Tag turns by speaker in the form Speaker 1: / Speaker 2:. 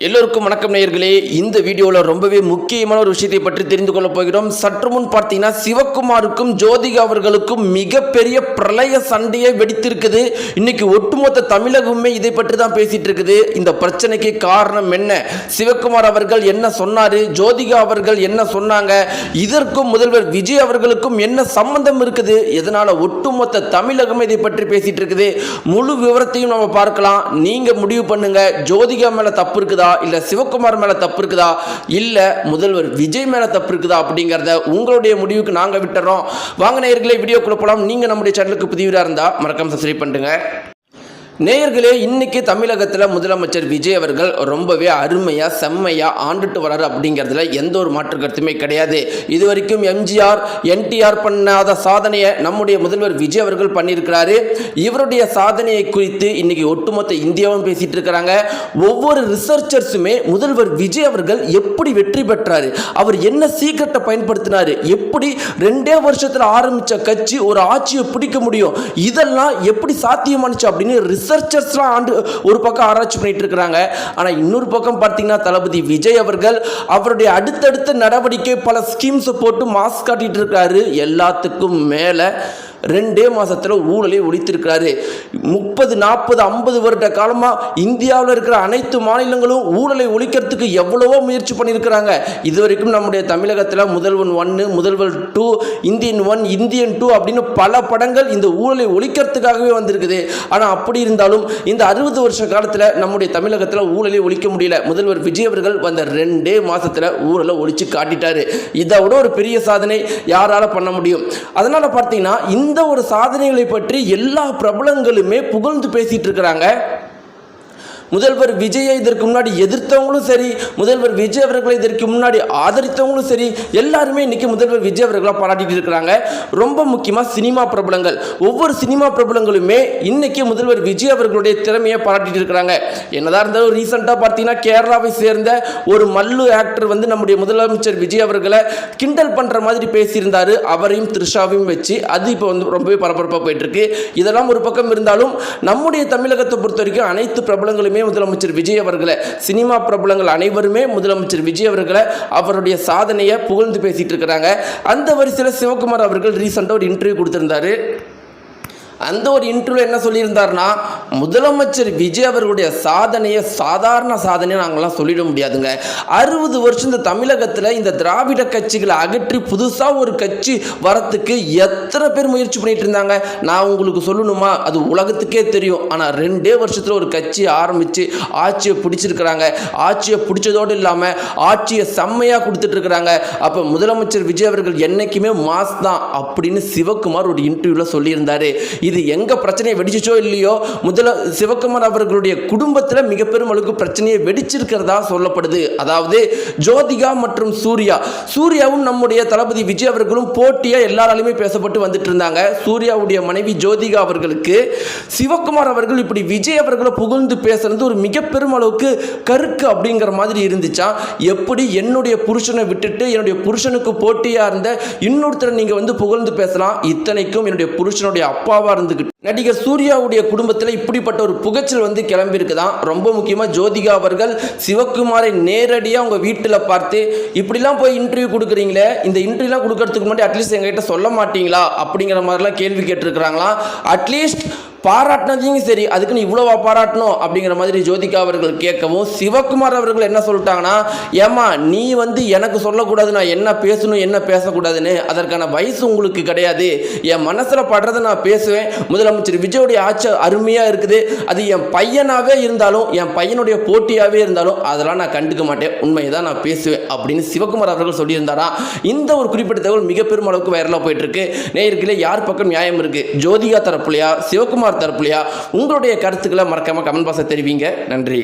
Speaker 1: எல்லோருக்கும் வணக்கம் நேயர்களே. இந்த வீடியோவில் ரொம்பவே முக்கியமான ஒரு விஷயத்தை பற்றி தெரிந்து கொள்ள போகிறோம். சற்று முன் பார்த்தீங்கன்னா சிவகுமாருக்கும் ஜோதிகா அவர்களுக்கும் மிகப்பெரிய பிரளய சண்டையை வெடித்திருக்குது. இன்னைக்கு ஒட்டுமொத்த தமிழகமே இதை பற்றி தான் பேசிட்டு இருக்குது. இந்த பிரச்சனைக்கு காரணம் என்ன, சிவகுமார் அவர்கள் என்ன சொன்னாரு, ஜோதிகா அவர்கள் என்ன சொன்னாங்க, இதற்கும் முதல்வர் விஜய் அவர்களுக்கும் என்ன சம்பந்தம் இருக்குது, இதனால ஒட்டுமொத்த தமிழகமே இதை பற்றி பேசிட்டு இருக்குது. முழு விவரத்தையும் நம்ம பார்க்கலாம். நீங்க முடிவு பண்ணுங்க, ஜோதிகா மேல தப்பு இருக்குதா, இல்ல சிவகுமார் மேல தப்பு இருக்குதா, இல்ல முதல்வர் விஜய் மேல தப்பு இருக்குதா அப்படிங்கறத உங்களுடைய முடிவுக்கு நாங்க விட்டுறோம். வாங்க நேயர்களே, வீடியோக்குள்ள போலாம். நீங்க நம்முடைய சேனலுக்கு புதியவரா இருந்தா மறக்காம சப்ஸ்கிரைப் பண்ணுங்க. நேயர்களே, இன்னைக்கு தமிழகத்தில் முதலமைச்சர் விஜய் அவர்கள் ரொம்பவே அருமையாக செம்மையாக ஆண்டுட்டு வராரு அப்படிங்கிறதுல எந்த ஒரு மாற்று கருத்துமே கிடையாது. இது வரைக்கும் எம்ஜிஆர் என்டிஆர் பண்ணாத சாதனையை நம்முடைய முதல்வர் விஜய் அவர்கள் பண்ணியிருக்கிறாரு. இவருடைய சாதனையை குறித்து இன்னைக்கு ஒட்டுமொத்த இந்தியாவும் பேசிட்டு இருக்கிறாங்க. ஒவ்வொரு ரிசர்ச்சர்ஸுமே முதல்வர் விஜய் அவர்கள் எப்படி வெற்றி பெற்றாரு, அவர் என்ன சீக்கிரட்டை பயன்படுத்தினாரு, எப்படி 2 வருஷத்தில் ஆரம்பித்த கட்சி ஒரு ஆட்சியை பிடிக்க முடியும், இதெல்லாம் எப்படி சாத்தியமானுச்சு அப்படின்னு ரிசர்ச்சர்ஸ்லாம் ஒரு பக்கம் ஆராய்ச்சி பண்ணிட்டு இருக்கிறாங்க. ஆனா இன்னொரு பக்கம் பார்த்தீங்கன்னா தளபதி விஜய் அவர்கள் அவருடைய அடுத்தடுத்த நடவடிக்கை பல ஸ்கீம்ஸ் போட்டு மாஸ்க் காட்டிட்டு இருக்காரு. எல்லாத்துக்கும் மேல 2 மாசத்துல ஊழலை ஒழித்திருக்கிறாரு. 30, 40, 50 வருட காலமா இந்தியாவில் இருக்கிற அனைத்து மாநிலங்களும் ஊழலை ஒழிக்கிறதுக்கு எவ்வளவோ முயற்சி பண்ணியிருக்கிறாங்க. இதுவரைக்கும் நம்முடைய தமிழகத்தில் முதல்வன் 1, முதல்வர் 2, இந்தியன் 1, இந்தியன் 2 அப்படின்னு பல படங்கள் இந்த ஊழலை ஒழிக்கிறதுக்காகவே வந்திருக்குது. ஆனால் அப்படி இருந்தாலும் இந்த 60 வருஷ காலத்தில் நம்முடைய தமிழகத்தில் ஊழலை ஒழிக்க முடியல. முதல்வர் விஜய் அவர்கள் வந்த 2 மாசத்துல ஊழலை ஒழிச்சு காட்டிட்டாரு. இதை விட ஒரு பெரிய சாதனை யாரால பண்ண முடியும்? அதனால பார்த்தீங்கன்னா இந்த ஒரு சாதனைகளை பற்றி எல்லா பிரபலங்களுமே புகழ்ந்து பேசிட்டு இருக்கிறாங்க. முதல்வர் விஜயை இதற்கு முன்னாடி எதிர்த்தவங்களும் சரி, முதல்வர் விஜய் அவர்களை இதற்கு முன்னாடி ஆதரித்தவங்களும் சரி, எல்லாருமே இன்னைக்கு முதல்வர் விஜய் அவர்களை பாராட்டிட்டு இருக்கிறாங்க. ரொம்ப முக்கியமாக சினிமா பிரபலங்கள், ஒவ்வொரு சினிமா பிரபலங்களுமே இன்னைக்கு முதல்வர் விஜய் அவர்களுடைய திறமையை பாராட்டிட்டு இருக்கிறாங்க. என்னதான் இருந்தாலும் ரீசெண்டாக பார்த்தீங்கன்னா கேரளாவை சேர்ந்த ஒரு மல்லு ஆக்டர் நம்முடைய முதலமைச்சர் விஜய் அவர்களை கிண்டல் பண்ணுற மாதிரி பேசியிருந்தாரு. அவரையும் த்ரிஷாவையும் வச்சு அது இப்போ ரொம்பவே பரபரப்பாக போயிட்டு இருக்கு. இதெல்லாம் ஒரு பக்கம் இருந்தாலும் நம்முடைய தமிழகத்தை பொறுத்த வரைக்கும் அனைத்து பிரபலங்களுமே முதலமைச்சர் விஜய் அவர்களை, சினிமா பிரபலங்கள் அனைவருமே முதலமைச்சர் விஜய் அவர்களை அவருடைய சாதனையை புகழ்ந்து பேசிட்டு இருக்கிறாங்க. அந்த வரிசையில் சிவகுமார் அவர்கள் ரீசெண்டாக ஒரு இன்டர்வியூ கொடுத்திருந்தாரு. அந்த ஒரு இன்டர்வியூ என்ன சொல்லியிருந்தாருன்னா, முதலமைச்சர் விஜய் அவர்களுடைய சாதனையை சாதாரண சாதனையை நாங்கள்லாம் சொல்லிட முடியாதுங்க. 60 வருஷம் இந்த தமிழகத்தில் இந்த திராவிட கட்சிகளை அகற்றி புதுசாக ஒரு கட்சி வரத்துக்கு எத்தனை பேர் முயற்சி பண்ணிட்டு இருந்தாங்க. நான் உங்களுக்கு சொல்லணுமா, அது உலகத்துக்கே தெரியும். ஆனால் 2 வருஷத்தில் ஒரு கட்சி ஆரம்பித்து ஆட்சியை பிடிச்சிருக்கிறாங்க. ஆட்சியை பிடிச்சதோடு இல்லாமல் ஆட்சியை செம்மையாக கொடுத்துட்டு இருக்கிறாங்க. அப்போ முதலமைச்சர் விஜய் அவர்கள் என்னைக்குமே மாஸ் தான் அப்படின்னு சிவகுமார் ஒரு இன்டர்வியூவில் சொல்லியிருந்தாரு. இது எங்க பிரச்சனையை வெடிச்சோ இல்லையோ, சிவகுமார் அவர்களுடைய குடும்பத்தில் மிக பெரும் அளவுக்கு பிரச்சனையை வெடிச்சிருக்கிறதா சொல்லப்படுது. அதாவது ஜோதிகா மற்றும் சூர்யாவும் நம்முடைய தளபதி விஜய் அவர்களும் போட்டியா எல்லாராலுமே பேசப்பட்டு வந்துட்டு இருந்தாங்க. சூர்யாவுடைய மனைவி ஜோதிகா அவர்களுக்கு சிவகுமார் அவர்கள் இப்படி விஜய் அவர்களை புகழ்ந்து பேசுறது ஒரு மிக பெரும் அளவுக்கு கருக்கு அப்படிங்கிற மாதிரி இருந்துச்சா. எப்படி என்னுடைய புருஷனை விட்டுட்டு என்னுடைய புருஷனுக்கு போட்டியா இருந்த இன்னொருத்தரை நீங்க புகழ்ந்து பேசலாம், இத்தனைக்கும் என்னுடைய புருஷனுடைய அப்பாவா நடிகர் சூர்யாவுடைய குடும்பத்தில் இப்படிப்பட்ட ஒரு புகைச்சல் கிளம்பி இருக்குதான். ரொம்ப முக்கியமாக ஜோதிகா அவர்கள் சிவகுமாரை நேரடியாக அவங்க வீட்டில் பார்த்து, இப்படிலாம் போய் இன்டர்வியூ கொடுக்குறீங்களே, இந்த இன்டர்வியூலாம் கொடுக்கறதுக்கு முன்னாடி அட்லீஸ்ட் எங்ககிட்ட சொல்ல மாட்டீங்களா அப்படிங்கிற மாதிரிலாம் கேள்வி கேட்டிருக்கிறாங்களாம். அட்லீஸ்ட் பாராட்டினதையும் சரி, அதுக்குன்னு இவ்வளோவா பாராட்டணும் அப்படிங்கிற மாதிரி ஜோதிகா அவர்கள் கேட்கவும், சிவகுமார் அவர்கள் என்ன சொல்லிட்டாங்கன்னா, ஏமா நீ எனக்கு சொல்லக்கூடாது நான் என்ன பேசணும் என்ன பேசக்கூடாதுன்னு, அதற்கான வயசு உங்களுக்கு கிடையாது. என் மனசில் படுறதை நான் பேசுவேன். முதலமைச்சர் விஜயோடைய ஆட்சி அருமையாக இருக்குது. அது என் பையனாகவே இருந்தாலும் என் பையனுடைய போட்டியாகவே இருந்தாலும் அதெல்லாம் நான் கண்டுக்க மாட்டேன், உண்மையை தான் நான் பேசுவேன் அப்படின்னு சிவகுமார் அவர்கள் சொல்லியிருந்தாரா. இந்த ஒரு குறிப்பிட்ட தகவல் மிக பெரும் அளவுக்கு வைரலாக போயிட்டு இருக்கு. நேயர்களே, யார் பக்கம் நியாயம் இருக்கு, ஜோதிகா தரப்புலையா சிவகுமார் தரப்புலையா? உங்களுடைய கருத்துக்களை மறக்காம கமெண்ட் பாக்ஸ்ல தெரிவிங்க. நன்றி.